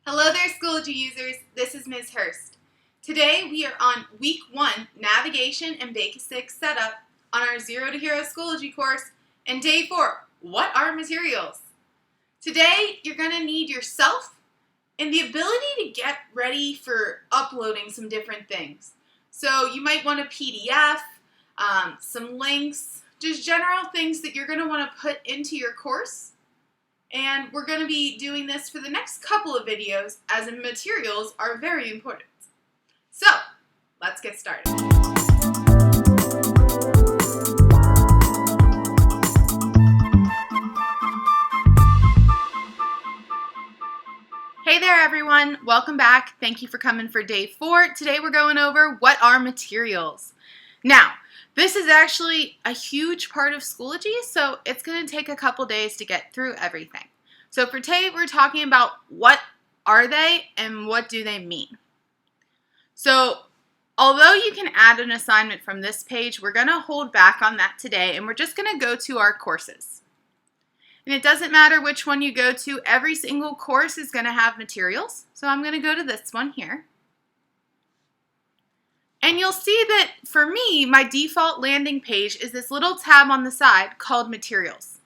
Hello there, Schoology users. This is Ms. Hurst. Today we are on Week 1, Navigation and Basic Setup on our Zero to Hero Schoology course, and Day 4, What are Materials? Today you're going to need yourself and the ability to get ready for uploading some different things. So you might want a PDF, some links, just general things that you're going to want to put into your course. And we're going to be doing this for the next couple of videos, as materials are very important. So, let's get started. Hey there everyone, welcome back. Thank you for coming for Day 4. Today we're going over what are materials. Now, this is actually a huge part of Schoology, so it's going to take a couple days to get through everything. So for today, we're talking about what are they and what do they mean. So although you can add an assignment from this page, we're going to hold back on that today, and we're just going to go to our courses. And it doesn't matter which one you go to, every single course is going to have materials. So I'm going to go to this one here. And you'll see that for me, my default landing page is this little tab on the side called Materials.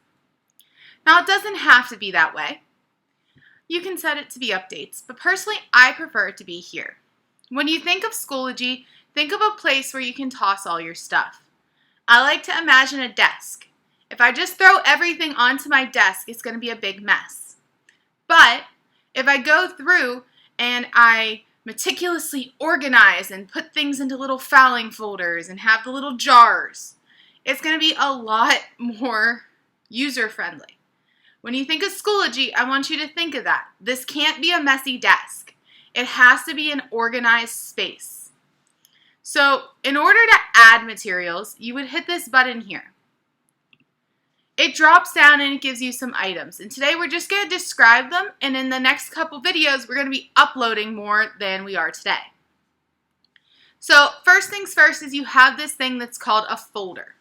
Now, it doesn't have to be that way. You can set it to be updates, but personally, I prefer it to be here. When you think of Schoology, think of a place where you can toss all your stuff. I like to imagine a desk. If I just throw everything onto my desk, it's going to be a big mess. But if I go through and I meticulously organize and put things into little filing folders and have the little jars, it's going to be a lot more user-friendly. When you think of Schoology, I want you to think of that. This can't be a messy desk. It has to be an organized space. So in order to add materials, you would hit this button here. It drops down and it gives you some items. And today we're just going to describe them, and in the next couple videos we're going to be uploading more than we are today. So first things first is you have this thing that's called a folder.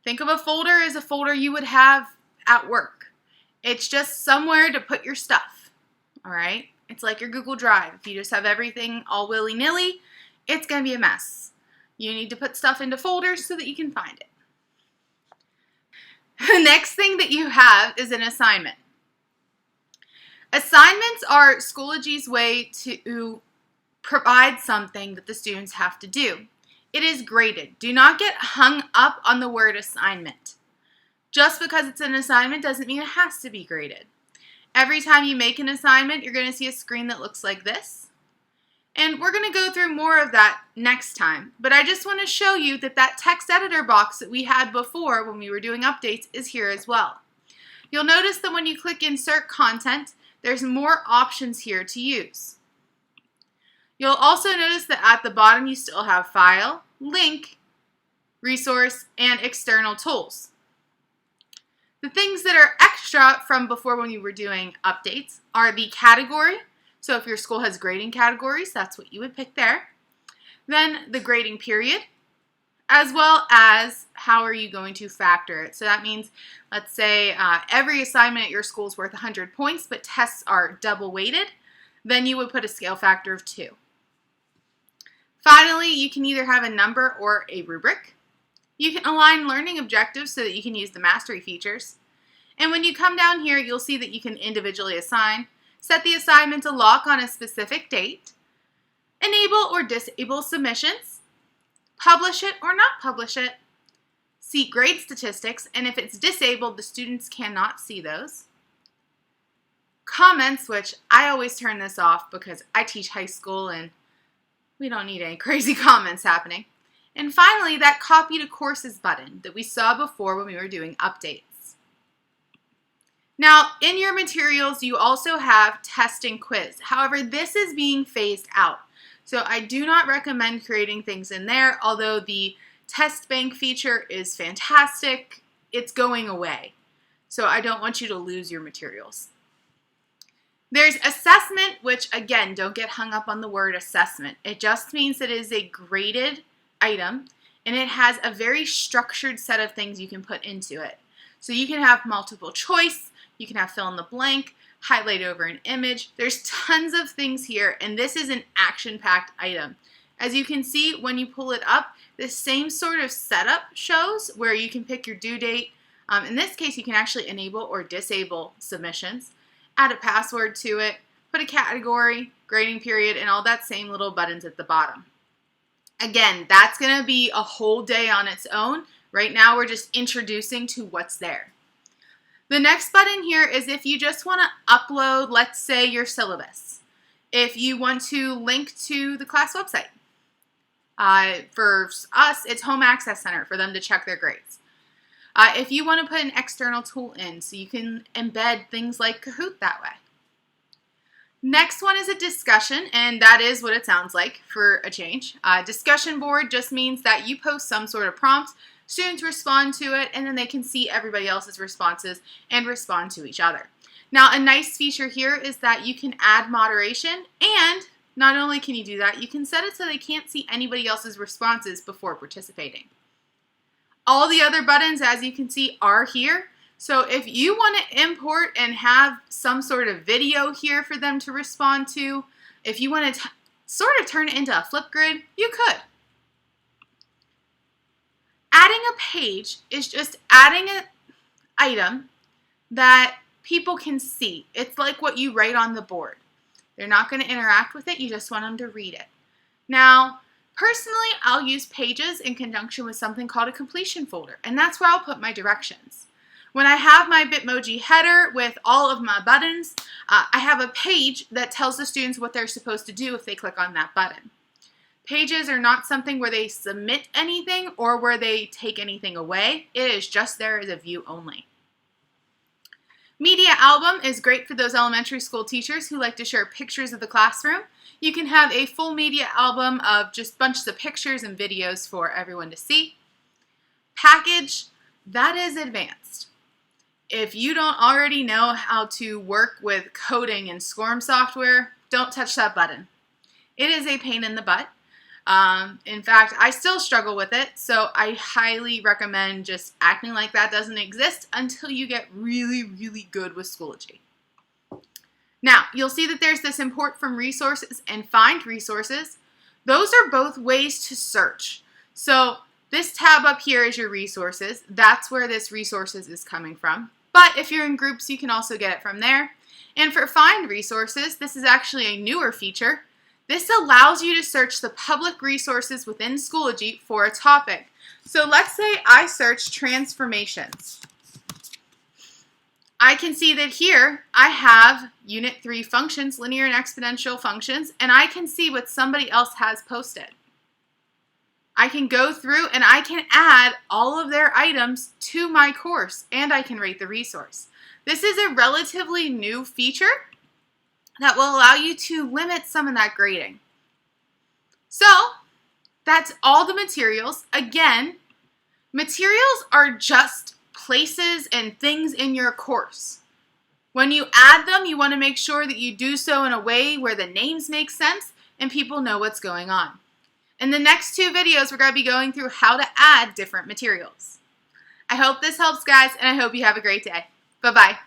Think of a folder as a folder you would have at work. It's just somewhere to put your stuff. Alright? It's like your Google Drive. If you just have everything all willy-nilly, it's going to be a mess. You need to put stuff into folders so that you can find it. The next thing that you have is an assignment. Assignments are Schoology's way to provide something that the students have to do. It is graded. Do not get hung up on the word assignment. Just because it's an assignment doesn't mean it has to be graded. Every time you make an assignment, you're going to see a screen that looks like this. And we're going to go through more of that next time. But I just want to show you that that text editor box that we had before when we were doing updates is here as well. You'll notice that when you click Insert Content, there's more options here to use. You'll also notice that at the bottom you still have File, Link, Resource, and External Tools. The things that are extra from before when you were doing updates are the category. So if your school has grading categories, that's what you would pick there. Then the grading period, as well as how are you going to factor it. So that means, let's say every assignment at your school is worth 100 points, but tests are double weighted. Then you would put a scale factor of 2. Finally, you can either have a number or a rubric. You can align learning objectives so that you can use the mastery features. And when you come down here, you'll see that you can individually assign, set the assignment to lock on a specific date, enable or disable submissions, publish it or not publish it, see grade statistics, and if it's disabled, the students cannot see those. Comments, which I always turn this off because I teach high school and we don't need any crazy comments happening. And finally, that copy to courses button that we saw before when we were doing updates. Now, in your materials, you also have test and quiz. However, this is being phased out. So I do not recommend creating things in there, although the test bank feature is fantastic. It's going away. So I don't want you to lose your materials. There's assessment, which again, don't get hung up on the word assessment. It just means that it is a graded item, and it has a very structured set of things you can put into it. So you can have multiple choice, you can have fill in the blank, highlight over an image. There's tons of things here, and this is an action-packed item. As you can see, when you pull it up, the same sort of setup shows where you can pick your due date. In this case, you can actually enable or disable submissions, add a password to it, put a category, grading period, and all that same little buttons at the bottom. Again, that's going to be a whole day on its own. Right now, we're just introducing to what's there. The next button here is if you just want to upload, let's say, your syllabus. If you want to link to the class website. For us, it's Home Access Center for them to check their grades. If you want to put an external tool in, so you can embed things like Kahoot that way. Next one is a discussion, and that is what it sounds like for a change. Discussion board just means that you post some sort of prompt, students respond to it, and then they can see everybody else's responses and respond to each other. Now, a nice feature here is that you can add moderation, and not only can you do that, you can set it so they can't see anybody else's responses before participating. All the other buttons, as you can see, are here. So if you want to import and have some sort of video here for them to respond to, if you want to sort of turn it into a Flipgrid, you could. Adding a page is just adding an item that people can see. It's like what you write on the board. They're not going to interact with it, you just want them to read it. Now, personally, I'll use pages in conjunction with something called a completion folder, and that's where I'll put my directions. When I have my Bitmoji header with all of my buttons, I have a page that tells the students what they're supposed to do if they click on that button. Pages are not something where they submit anything or where they take anything away. It is just there as a view only. Media album is great for those elementary school teachers who like to share pictures of the classroom. You can have a full media album of just bunches of pictures and videos for everyone to see. Package, that is advanced. If you don't already know how to work with coding and SCORM software, don't touch that button. It is a pain in the butt. In fact, I still struggle with it, so I highly recommend just acting like that doesn't exist until you get really, really good with Schoology. Now, you'll see that there's this import from resources and find resources. Those are both ways to search. So this tab up here is your resources. That's where this resources is coming from. But if you're in groups, you can also get it from there. And for find resources, this is actually a newer feature. This allows you to search the public resources within Schoology for a topic. So let's say I search transformations. I can see that here I have Unit 3 functions, linear and exponential functions, and I can see what somebody else has posted. I can go through and I can add all of their items to my course, and I can rate the resource. This is a relatively new feature that will allow you to limit some of that grading. So that's all the materials. Again, materials are just places and things in your course. When you add them, you want to make sure that you do so in a way where the names make sense and people know what's going on. In the next 2 videos, we're going to be going through how to add different materials. I hope this helps, guys, and I hope you have a great day. Bye-bye.